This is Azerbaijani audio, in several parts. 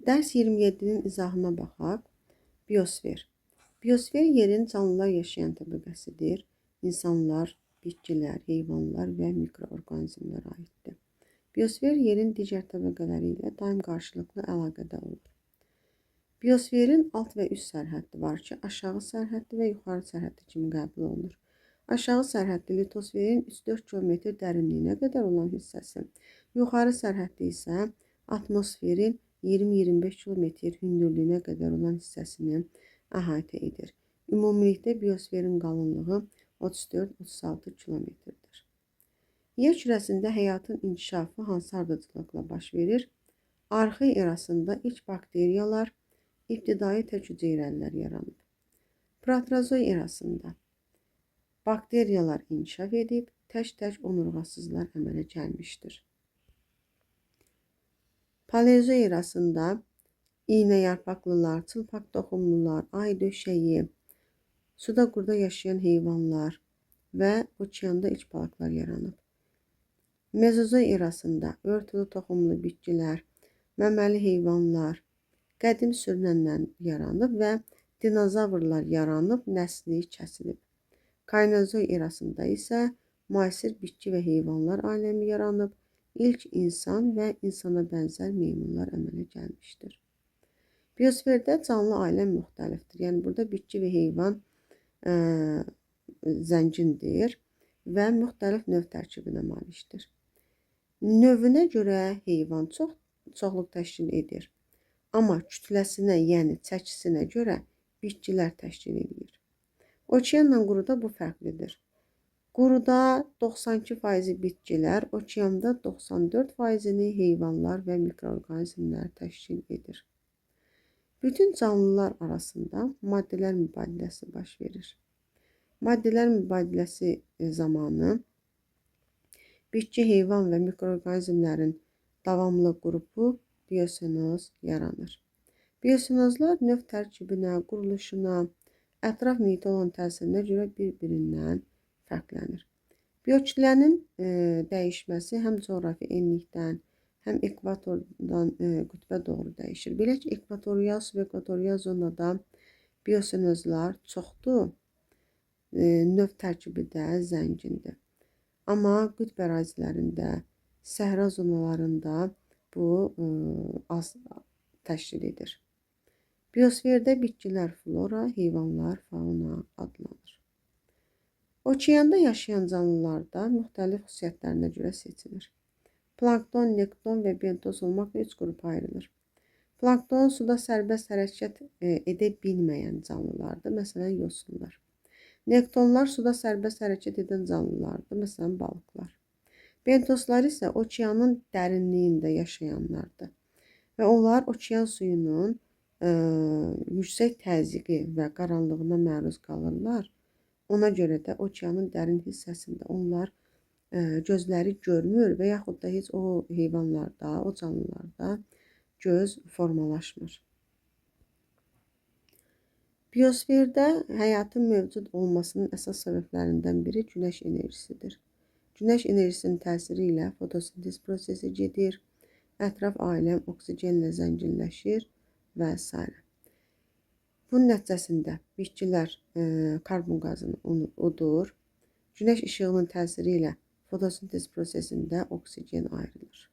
Dərs 27-nin izahına baxaq. Biosfer. Biosfer yerin canlılar yaşayan təbəqəsidir. İnsanlar, bitkilər, heyvanlar və mikroorqanizmlər aiddir. Biosfer yerin digər təbəqələri ilə daim qarşılıqlı əlaqədə olur. Biosferin alt və üst sərhəddi var ki, aşağı sərhəddi və yuxarı sərhəddi kimi qəbul olunur. Aşağı sərhəddi litosferin 3-4 km dərinliyinə qədər olan hissəsi, yuxarı sərhəddi isə atmosferin 20-25 km hündürlüyünə qədər olan hissəsini əhatə edir. Ümumilikdə biosferin qalınlığı 34-36 km-dir. Yer kürəsində həyatın inkişafı hansı ardıcıllıqla baş verir? Arxe erasında ilk bakteriyalar, ibtidai tək hüceyrəlilər yaranıb. Proterozoy erasında bakteriyalar inkişaf edib, tək onurğasızlar əmələ gəlmişdir. Paleozoy erasında iynəyarpaqlılar, çılpaq toxumlular, ay döşəyi, suda qurda yaşayan heyvanlar və okeanda ilk balıqlar yaranıb. Mezozoy erasında örtülü toxumlu bitkilər, məməli heyvanlar, qədim sürünənlər yaranıb və dinozavrlar yaranıb, nəsli kəsilib. Kaynozoy erasında isə müasir bitki və heyvanlar aləmi yaranıb, ilk insan və insana bənzər meymunlar əmələ gəlmişdir. Biosferdə canlı aləm müxtəlifdir. Yəni, burada bitki və heyvan zəngindir və müxtəlif növ tərkibinə malikdir. Növünə görə heyvan çoxluq təşkil edir. Amma kütləsinə, yəni çəkisinə görə bitkilər təşkil edir. Okeanla quruda bu fərqlidir. Quruda 92% bitkilər, okeanda 94%-ni heyvanlar və mikroorqanizmlər təşkil edir. Bütün canlılar arasında maddələr mübadiləsi baş verir. Maddələr mübadiləsi zamanı bitki, heyvan və mikroorqanizmlərin davamlı qrupu biosenoz yaranır. Biosenozlar növ tərkibinə, quruluşuna, ətraf mühitə olan təsirinə görə bir-birindən fərqlənir. Biokütlənin dəyişməsi həm coğrafi enlikdən, həm ekvatordan qütbə doğru dəyişir. Belə ki, ekvatorial, subekvatorial zonada biosenozlar çoxdur, növ tərkibi də zəngindir. Amma qütb ərazilərində, səhra zonalarında bu az təşkil edir. Biosferdə bitkilər flora, heyvanlar fauna adlanır. Okeanda yaşayan canlılarda müxtəlif xüsusiyyətlərinə görə seçilir. Plankton, nekton və bentoz olmaqla 3 qrupa ayrılır. Plankton suda sərbəst hərəkət edə bilməyən canlılardır, məsələn yosunlar. Nektonlar suda sərbəst hərəkət edən canlılardır, məsələn balıqlar. Bentozlar isə okeanın dərinliyində yaşayanlardır və onlar okean suyunun yüksək təzyiqi və qaranlığına məruz qalırlar. Ona görə də okeanın dərin hissəsində onlar gözləri görmür və yaxud da heç o heyvanlarda, o canlılarda göz formalaşmır. Biosferdə həyatın mövcud olmasının əsas səbəblərindən biri günəş enerjisidir. Günəş enerjisinin təsiri ilə fotosintez prosesi gedir, ətraf aləm oksigenlə zənginləşir və s. Bunun nəticəsində bitkilər karbon qazını udur, günəş işığının təsiri ilə fotosintez prosesində oksigen ayrılır.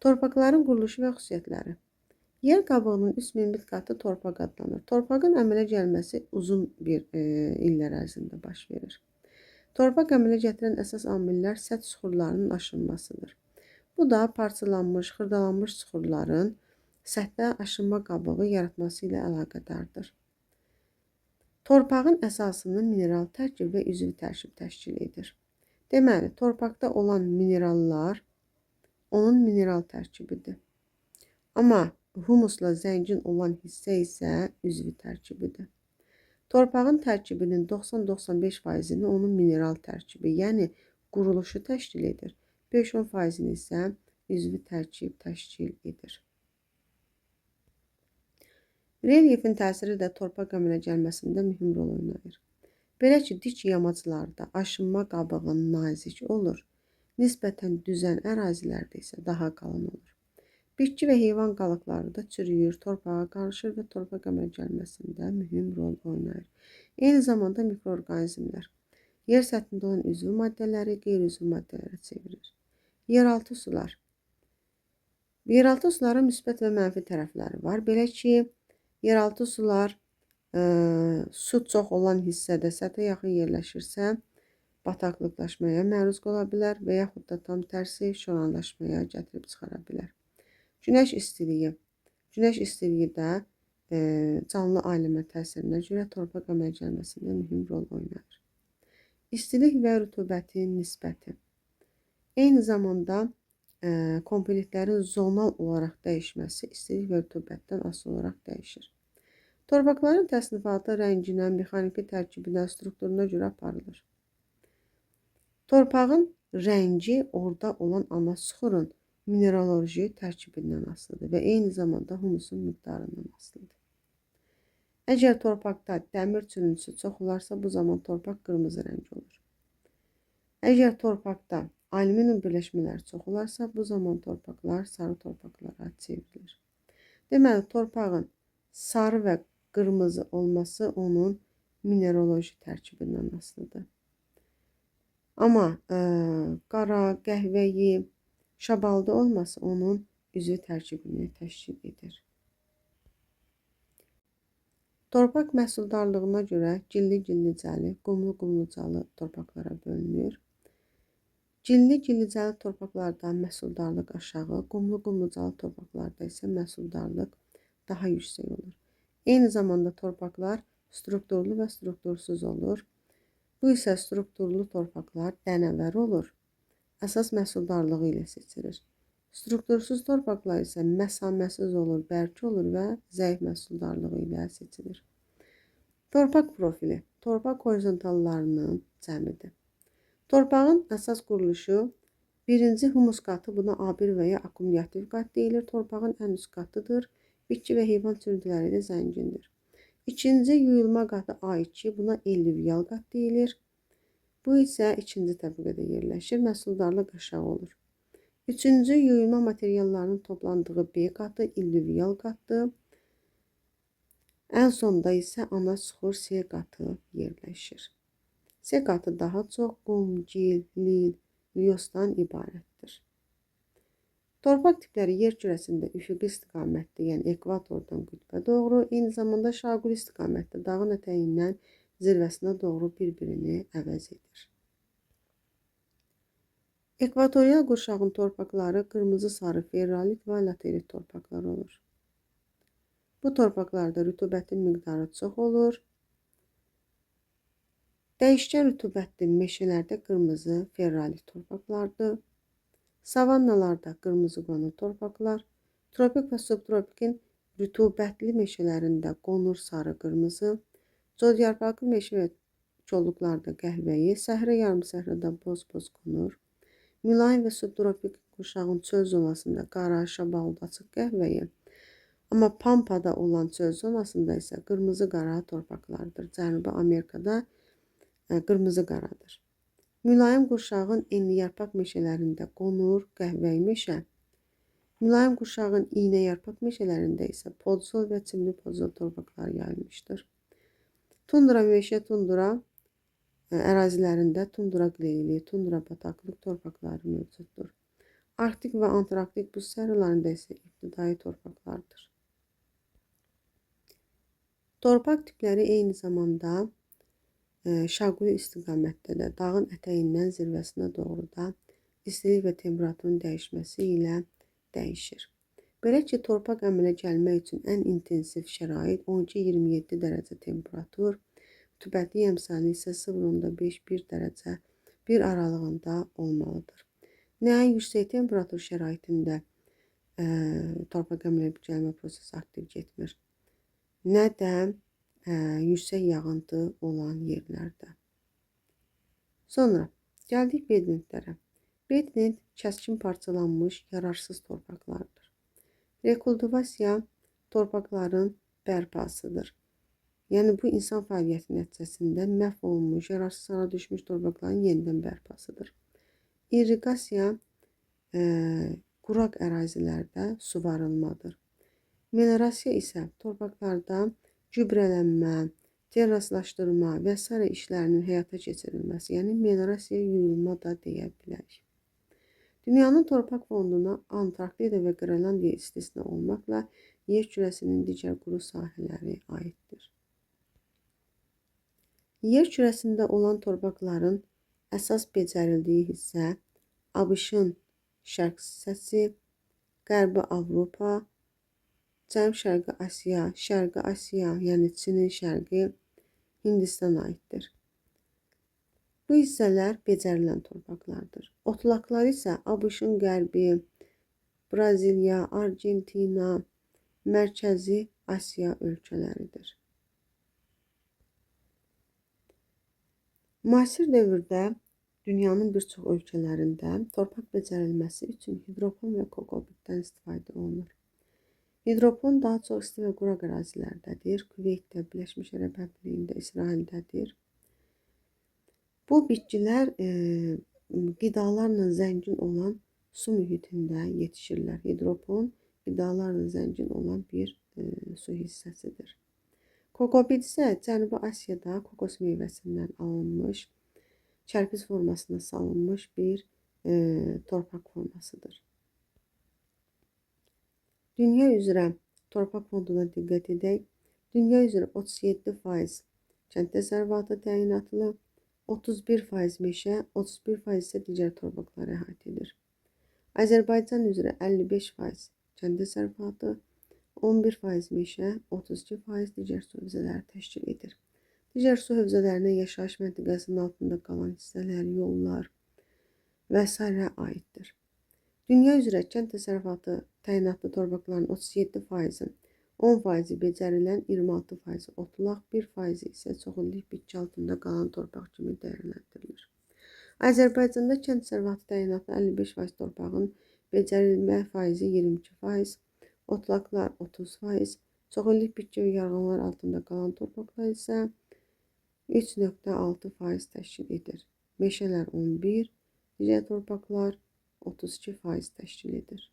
Torpaqların quruluşu və xüsusiyyətləri. Yer qabığının üst minbit qatı torpaq adlanır. Torpağın əmələ gəlməsi uzun bir illər ərzində baş verir. Torpaq əmələ gətirən əsas amillər səth süxurlarının aşınmasıdır. Bu da parçalanmış, xırdalanmış süxurların səthdə aşınma qabığı yaratması ilə əlaqədardır. Torpağın əsasını mineral tərkib və üzvü tərkib təşkil edir. Deməli, torpaqda olan minerallar onun mineral tərkibidir. Amma humusla zəngin olan hissə isə üzvü tərkibidir. Torpağın tərkibinin 90-95%-ni onun mineral tərkibi, yəni quruluşu təşkil edir. 5-10%-ni isə üzvü tərkib təşkil edir. Relyefin təsiri də torpaq əmələ gəlməsində mühüm rol oynayır. Belə ki, dik yamaclarda aşınma qabığı nazik olur, nisbətən düzən ərazilərdə isə daha qalın olur. Bitki və heyvan qalıqları da çürüyür, torpağa qarışır və torpaq əmələ gəlməsində mühüm rol oynayır. Eyni zamanda mikroorqanizmlər yer səthində olan üzvü maddələri qeyri-üzvü maddələrə çevirir. Yeraltı sular. Yeraltı suların müsbət və mənfi tərəfləri var. Belə ki, yeraltı sular su çox olan hissədə səthə yaxın yerləşirsə, bataqlıqlaşmaya məruz qala bilər və yaxud da tam tərsi şoranlaşmaya gətirib çıxara bilər. Günəş istiliyi. Günəş istiliyi də canlı aləmə təsirinə görə torpaq əmələ gəlməsində mühüm rol oynayır. İstilik və rütubətin nisbəti. Eyni zamanda komponentlərin zonal olaraq dəyişməsi istilik və rütubətdən asılı olaraq dəyişir. Torpaqların təsnifatı rənginə, mexaniki tərkibinə, strukturuna görə aparılır. Torpağın rəngi orada olan ana süxurun mineraloji tərkibindən asılıdır və eyni zamanda humusun miqdarından asılıdır. Əgər torpaqda dəmir çürüntüsü çox olarsa, bu zaman torpaq qırmızı rəng olur. Əgər torpaqda alüminium birləşmələri çox olarsa, bu zaman torpaqlar sarı torpaqlara çevrilir. Deməli, torpağın sarı və qırmızı olması onun mineraloji tərkibindən asılıdır. Amma qara, qəhvəyi, şabaldı olması onun üzvü tərkibini təşkil edir. Torpaq məhsuldarlığına görə gilli-gillicəli, qumlu-qumlucalı torpaqlara bölünür. Gilli-gillicəli torpaqlarda məhsuldarlıq aşağı, qumlu-qumlucalı torpaqlarda isə məhsuldarlıq daha yüksək olur. Eyni zamanda torpaqlar strukturlu və struktursuz olur. Bu isə strukturlu torpaqlar dənəvər olur. Əsas məhsuldarlığı ilə seçilir. Struktursuz torpaqlar isə məsaməsiz olur, bərk olur və zəif məhsuldarlığı ilə seçilir. Torpaq profili. Torpaq horizontallarının cəmidir. Torpağın əsas quruluşu birinci humus qatı, buna A1 və ya akkumulyativ qat deyilir. Torpağın ən üst qatıdır. Bitki və heyvan çürüntüləri ilə zəngindir. İkinci yuyulma qatı A2, buna ellüvial qat deyilir. Bu isə ikinci təbəqədə yerləşir, məhsuldarlıq aşağı olur. Üçüncü yuyulma materiallarının toplandığı B qatı illüvial qatdır. Ən sonda isə ana süxur C qatı yerləşir. C qatı daha çox qum, gil, lil, liosdan ibarətdir. Torpaq tipləri yer kürəsində üfüqi istiqamətdə, yəni ekvatordan qütbə doğru, eyni zamanda şaquli istiqamətdə dağın ətəyindən zirvəsinə doğru bir-birini əvəz edir. Ekvatorial qurşağın torpaqları qırmızı-sarı ferrolit və laterit torpaqlar olur. Bu torpaqlarda rütubətin miqdarı çox olur. Dəyişkən rütubətli meşələrdə qırmızı ferrolit torpaqlardır. Savannalarda qırmızı qonur torpaqlar, tropik və subtropikin rütubətli meşələrində qonur sarı qırmızı, codyarpaqlı meşə və kolluqlarda qəhvəyi, səhra yarımsəhrada boz-boz qonur, mülayim və subtropik qurşağın çöl zonasında qara, şabaldı, açıq qəhvəyi, amma pampada olan çöl zonasında isə qırmızı-qara torpaqlardır. Cənubi Amerikada qırmızı qaradır. Mülayim qurşağın enliyarpaq meşələrində qonur, qəhvəyi meşə. Mülayim qurşağın iynəyarpaq meşələrində isə podzol və çimli podzol torpaqlar yayılmışdır. Tundra meşə tundra ərazilərində tundra qleyli, tundra bataqlıq torpaqları mövcuddur. Arktik və Antarktik buz səhralarında isə ibtidai torpaqlardır. Torpaq tipləri eyni zamanda şaquli istiqamətdə də dağın ətəyindən zirvəsinə doğru da istilik və temperaturun dəyişməsi ilə dəyişir. Belə ki, torpaq əmələ gəlmək üçün ən intensiv şərait 12-27 dərəcə temperatur, rütubətli əmsali isə 0,5-1 dərəcə bir aralığında olmalıdır. Nə yüksək temperatur şəraitində torpaq əmələ gəlmə prosesi aktiv getmir, nə də yüksək yağıntı olan yerlərdə. Sonra gəldik bedmentlərə. Bedment kəskin parçalanmış yararsız torpaqlardır. Rekultivasiya torpaqların bərpasıdır. Yəni bu insan fəaliyyəti nəticəsində məhv olunmuş, yararsız hala düşmüş torpaqların yenidən bərpasıdır. İrriqasiya quraq ərazilərdə suvarılmadır. Meliorasiya isə torpaqlarda gübrələnmə, terraslaşdırma və s. işlərinin həyata keçirilməsi, yəni meliorasiya yuyulma da deyə bilərik. Dünyanın torpaq fonduna Antarktida və Qrenlandiya istisna olmaqla yer kürəsinin digər quru sahələri aiddir. Yer kürəsində olan torpaqların əsas becərildiyi hissə ABŞ-ın şərq hissəsi, Qərbi Avropa, Cənub-Şərqi Asiya, Şərqi Asiya, yəni Çinin şərqi, Hindistan aiddir. Bu hissələr becərilən torpaqlardır. Otlaqlar isə ABŞ-ın qərbi, Braziliya, Argentina, Mərkəzi Asiya ölkələridir. Müasir dövrdə dünyanın bir çox ölkələrində torpaq becərilməsi üçün hidropon və kokopitdən istifadə olunur. Hidropon daha çox isti və quraq ərazilərdədir. Kuveytdə, Birləşmiş Ərəb Əmirliklərində, İsraildədir. Bu bitkilər qidalarla zəngin olan su mühitində yetişirlər. Hidropon qidalarla zəngin olan bir su hissəsidir. Kokopit isə Cənubi Asiyada kokos meyvəsindən alınmış, çərpiz formasına salınmış bir torpaq formasıdır. Dünya üzrə torpaq fonduna diqqət edək. Dünya üzrə 37% kənd təsərrüfatı təyinatlı, 31% meşə, 31% isə digər torpaqları əhatə edir. Azərbaycan üzrə 55% kənd təsərrüfatı, 11% meşə, 32% digər su hövzələri təşkil edir. Digər su hövzələrinə yaşayış məntəqəsinin altında qalan hissələr, yollar və s. aiddir. Dünya üzrə kənd təsərrüfatı təyinatlı torpaqların 37%-in 10% becərilən, 26% otlaq, 1% isə çoxillik bitki altında qalan torpaq kimi dəyərləndirilir. Azərbaycanda kənd təsərrüfatı təyinatlı 55% torpağın becərilmə faizi 22%, otlaqlar 30%, çoxillik bitki və yarğanlar altında qalan torpaqlar isə 3,6% təşkil edir. Meşələr 11%, digər torpaqlar 32% təşkil edir.